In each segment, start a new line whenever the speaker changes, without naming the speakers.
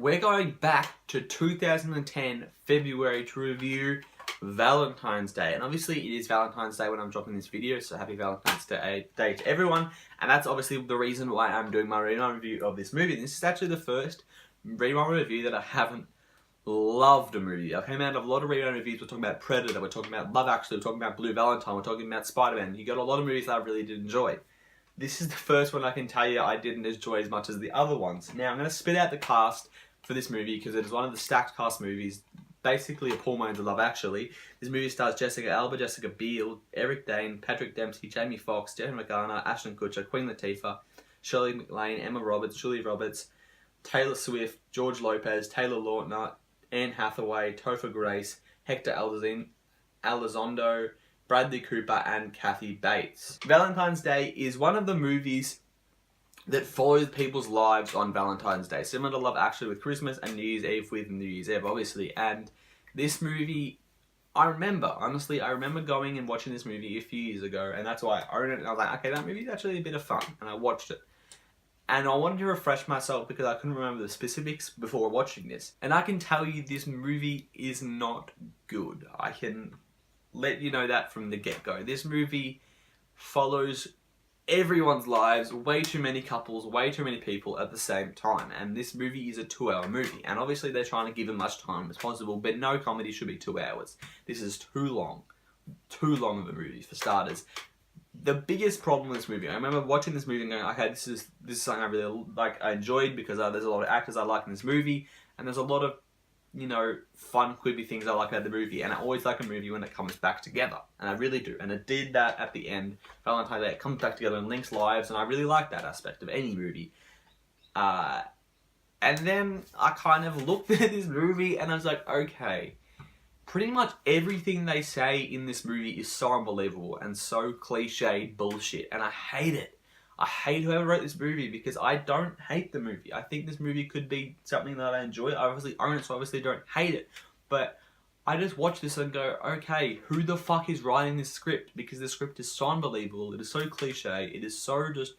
we're going back to 2010 February to review Valentine's Day. And obviously it is Valentine's Day when I'm dropping this video, so happy Valentine's Day to everyone. And that's obviously the reason why I'm doing my rerun review of this movie. And this is actually the first rerun review that I haven't loved a movie. I came out of a lot of rerun reviews. We're talking about Predator, we're talking about Love Actually, we're talking about Blue Valentine, we're talking about Spider-Man. You got a lot of movies that I really did enjoy. This is the first one I can tell you I didn't enjoy as much as the other ones. Now I'm going to spit out the cast for this movie because it is one of the stacked cast movies, basically a poor man's Love Actually. This movie stars Jessica Alba, Jessica Biel, Eric Dane, Patrick Dempsey, Jamie Foxx, Garner, Ashton Kutcher, Queen Latifah, Shirley MacLaine, Emma Roberts, Julie Roberts, Taylor Swift, George Lopez, Taylor Lautner, Anne Hathaway, Topher Grace, Hector Elizondo, Bradley Cooper, and Kathy Bates. Valentine's Day is one of the movies that follows people's lives on Valentine's Day, similar to Love Actually with Christmas and New Year's Eve with New Year's Eve, obviously. And this movie, honestly, I remember going and watching this movie a few years ago, and that's why I own it. And I was like, okay, that movie's actually a bit of fun, and I watched it. And I wanted to refresh myself because I couldn't remember the specifics before watching this. And I can tell you this movie is not good. I can let you know that from the get-go. This movie follows everyone's lives, way too many couples, way too many people at the same time. And this movie is a 2-hour movie. And obviously they're trying to give as much time as possible, but no comedy should be 2 hours. This is too long. Too long of a movie, for starters. The biggest problem with this movie, I remember watching this movie and going, okay, this is something I really I enjoyed because there's a lot of actors I like in this movie, and there's a lot of, you know, fun, quippy things I like about the movie, and I always like a movie when it comes back together, and I really do, and it did that at the end. Valentine's Day, it comes back together and links lives, and I really like that aspect of any movie. And then I kind of looked at this movie, and I was like, okay, pretty much everything they say in this movie is so unbelievable and so cliched bullshit, and I hate it. I hate whoever wrote this movie because I don't hate the movie. I think this movie could be something that I enjoy. I obviously own it, so obviously don't hate it. But I just watch this and go, okay, who the fuck is writing this script? Because the script is so unbelievable. It is so cliche. It is so just,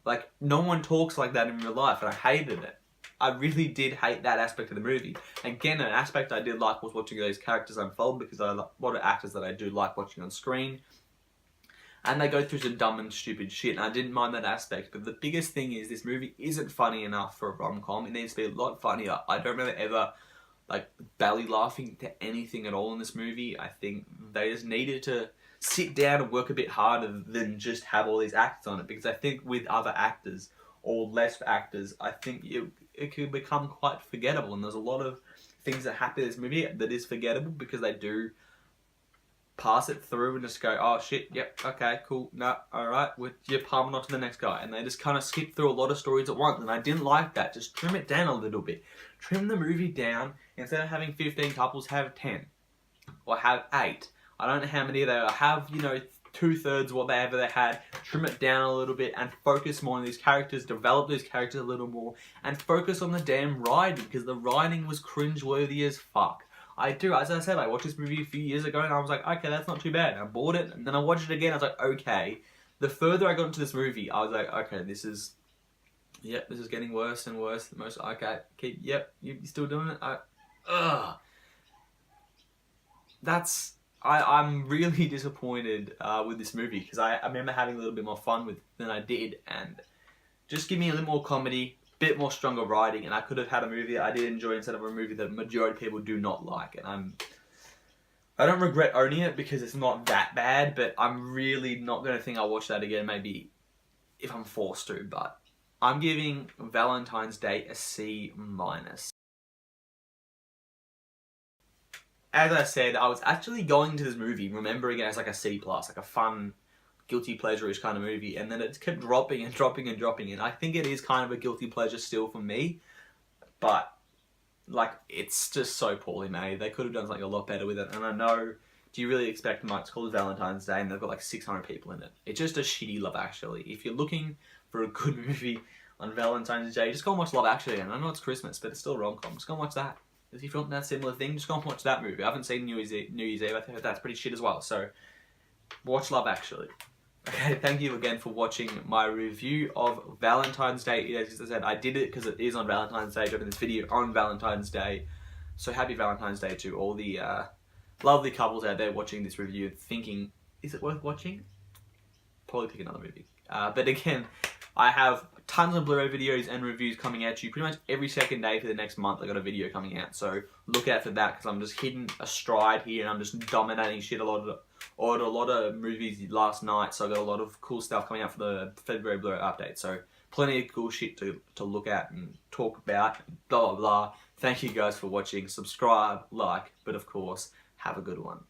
like, no one talks like that in real life, and I hated it. I really did hate that aspect of the movie. Again, an aspect I did like was watching those characters unfold because I like a lot of actors that I do like watching on screen. And they go through some dumb and stupid shit, and I didn't mind that aspect. But the biggest thing is this movie isn't funny enough for a rom-com. It needs to be a lot funnier. I don't remember ever like belly laughing to anything at all in this movie. I think they just needed to sit down and work a bit harder than just have all these actors on it. Because I think with other actors or less actors, I think it could become quite forgettable. And there's a lot of things that happen in this movie that is forgettable because they do pass it through and just go, oh shit, yep, okay, cool, no, alright, you're palming on to the next guy. And they just kind of skip through a lot of stories at once, and I didn't like that. Just trim it down a little bit. Trim the movie down. Instead of having 15 couples, have 10. Or have 8. I don't know how many they are. Have, you know, 2/3 whatever they had. Trim it down a little bit and focus more on these characters, develop these characters a little more, and focus on the damn writing, because the writing was cringeworthy as fuck. I do, as I said, I watched this movie a few years ago and I was like, okay, that's not too bad. I bought it, and then I watched it again, I was like, okay. The further I got into this movie, I was like, okay, this is getting worse and worse. The most, okay, yep, you still doing it? I'm really disappointed with this movie, because I remember having a little bit more fun with it than I did, and just give me a little more comedy, bit more stronger writing, and I could have had a movie that I did enjoy instead of a movie that majority of people do not like. And I don't regret owning it because it's not that bad, but I'm really not going to think I'll watch that again, maybe if I'm forced to. But I'm giving Valentine's Day a C-. As I said, I was actually going to this movie remembering it as like a C+, like a fun, guilty pleasure-ish kind of movie, and then it kept dropping and dropping and dropping, and I think it is kind of a guilty pleasure still for me, but like, it's just so poorly made. They could have done something a lot better with it. And I know, do you really expect Mike's called Valentine's Day and they've got like 600 people in it? It's just a shitty Love Actually. If you're looking for a good movie on Valentine's Day, just go and watch Love Actually. And I know it's Christmas, but it's still a rom-com. Just go and watch that. If you want that similar thing, just go and watch that movie. I haven't seen New Year's Eve. I think that's pretty shit as well. So watch Love Actually. Okay, thank you again for watching my review of Valentine's Day. As I said, I did it because it is on Valentine's Day, dropping this video on Valentine's Day. So happy Valentine's Day to all the lovely couples out there watching this review and thinking, is it worth watching? Probably pick another movie. But again, I have tons of Blu-ray videos and reviews coming at you pretty much every second day for the next month. I got a video coming out, so look out for that because I'm just hitting a stride here and I'm just dominating shit. Ordered a lot of movies last night, so I got a lot of cool stuff coming out for the February Blu-ray update. So plenty of cool shit to look at and talk about. Blah blah blah. Thank you guys for watching. Subscribe, like, but of course, have a good one.